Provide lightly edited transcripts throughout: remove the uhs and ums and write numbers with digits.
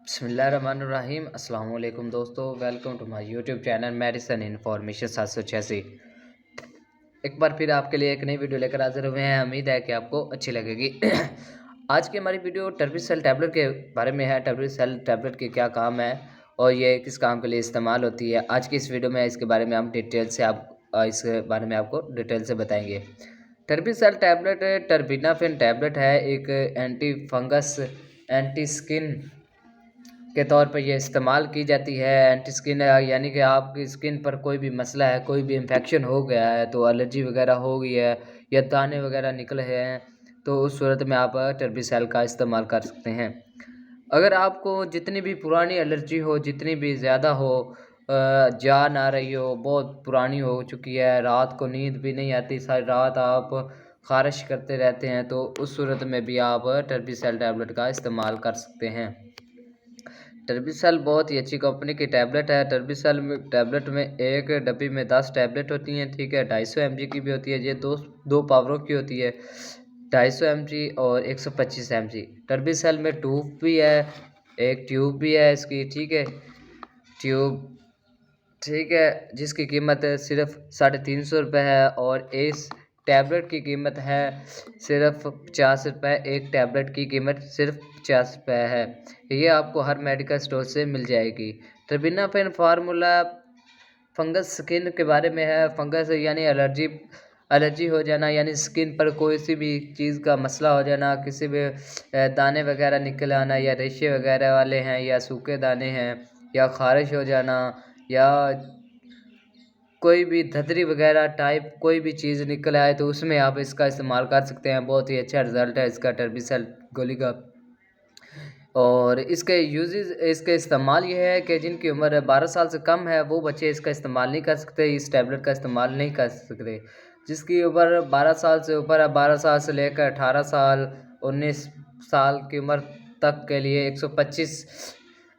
बिस्मिल्लाहिर्रहमानिर्रहीम। अस्सलाम वालेकुम दोस्तों, welcome to my YouTube channel medicine information 786। एक बार फिर आपके लिए एक नई वीडियो लेकर हाजिर हुए हैं। उम्मीद है कि आपको अच्छी लगेगी। आज की हमारी वीडियो टर्बीसेल टैबलेट के बारे में है। टर्बीसेल टैबलेट के क्या काम है और ये किस काम के लिए इस्तेमाल होती है, आज की इस वीडियो में इसके बारे में हम डिटेल से इसके बारे में आपको डिटेल से बताएंगे। टर्बीसेल टैबलेट टर्बिनाफिन टैबलेट है। एक एंटी फंगस एंटी स्किन के तौर पर यह इस्तेमाल की जाती है। एंटी स्किन यानी कि आपकी स्किन पर कोई भी मसला है, कोई भी इन्फेक्शन हो गया है, तो एलर्जी वगैरह हो गई है या दाने वगैरह निकले हैं, तो उस सूरत में आप टर्बीसेल का इस्तेमाल कर सकते हैं। अगर आपको जितनी भी पुरानी एलर्जी हो, जितनी भी ज़्यादा हो, जान आ रही हो, बहुत पुरानी हो चुकी है, रात को नींद भी नहीं आती, सारी रात आप खारिश करते रहते हैं, तो उस सूरत में भी आप टर्बीसेल टैबलेट का इस्तेमाल कर सकते हैं। टर्बीसेल बहुत ही अच्छी कंपनी की टैबलेट है। टर्बीसेल में टैबलेट में एक डब्बी में 10 टैबलेट होती हैं, ठीक है। 250 mg की भी होती है, ये दो पावरों की होती है, 250 mg और 125 mg। टर्बीसेल में ट्यूब भी है, एक ट्यूब भी है इसकी, ठीक है, ट्यूब, ठीक है, जिसकी कीमत सिर्फ 350 रुपये है और इस टैबलेट की कीमत है सिर्फ 50 रुपये। एक टैबलेट की कीमत सिर्फ 50 रुपये है। ये आपको हर मेडिकल स्टोर से मिल जाएगी। टर्बिनाफिन फार्मूला फंगस स्किन के बारे में है। फंगस यानी एलर्जी हो जाना, यानी स्किन पर कोई सी भी चीज़ का मसला हो जाना, किसी भी दाने वगैरह निकल आना, या रेशे वगैरह वाले हैं, या सूखे दाने हैं, या खारिश हो जाना, या कोई भी धतरी वगैरह टाइप कोई भी चीज़ निकल आए, तो उसमें आप इसका इस्तेमाल कर सकते हैं। बहुत ही अच्छा रिज़ल्ट है इसका टर्बीसेल गोली का। और इसके यूजेस, इसके इस्तेमाल ये है कि जिनकी उम्र 12 साल से कम है वो बच्चे इसका इस्तेमाल नहीं कर सकते, इस टैबलेट का इस्तेमाल नहीं कर सकते। जिसकी उम्र 12 साल से ऊपर है, 12 साल से लेकर 18 साल 19 साल की उम्र तक के लिए 125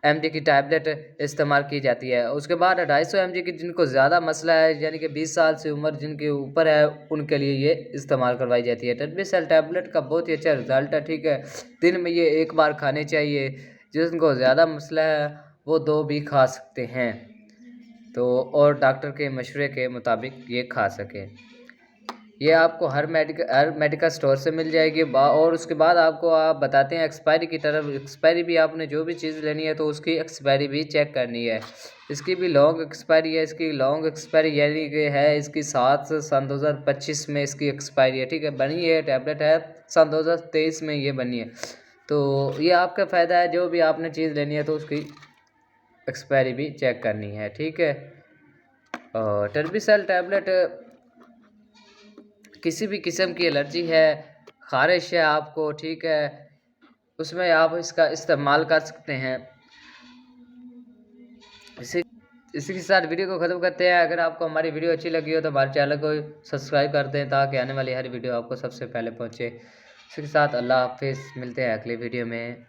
mg की टैबलेट इस्तेमाल की जाती है। उसके बाद 250 mg की जिनको ज़्यादा मसला है, यानी कि 20 साल से उम्र जिनके ऊपर है, उनके लिए ये इस्तेमाल करवाई जाती है। टर्बीसेल टैबलेट का बहुत ही अच्छा रिजल्ट है, ठीक है। दिन में ये एक बार खाने चाहिए। जिनको ज़्यादा मसला है वो 2 भी खा सकते हैं, तो और डॉक्टर के मशवरे के मुताबिक ये खा सकें। ये आपको हर मेडिकल स्टोर से मिल जाएगी। और उसके बाद आपको आप बताते हैं एक्सपायरी की तरफ। एक्सपायरी भी आपने जो भी चीज़ लेनी है तो उसकी एक्सपायरी भी चेक करनी है। इसकी भी लॉन्ग एक्सपायरी है। इसकी लॉन्ग एक्सपायरी यानी कि है इसकी 7 सन 2025 में इसकी एक्सपायरी है, ठीक है। बनी है टैबलेट है सन 2023 में ये बनी है, तो ये आपका फ़ायदा है। जो भी आपने चीज़ लेनी है तो उसकी एक्सपायरी भी चेक करनी है, ठीक है। और टर्बीसेल टैबलेट किसी भी किस्म की एलर्जी है, ख़ारिश है आपको, ठीक है, उसमें आप इसका इस्तेमाल कर सकते हैं। इसी के साथ वीडियो को ख़त्म करते हैं। अगर आपको हमारी वीडियो अच्छी लगी हो तो हमारे चैनल को सब्सक्राइब कर दें ताकि आने वाली हर वीडियो आपको सबसे पहले पहुंचे। इसी के साथ अल्लाह हाफिज़, मिलते हैं अगली वीडियो में।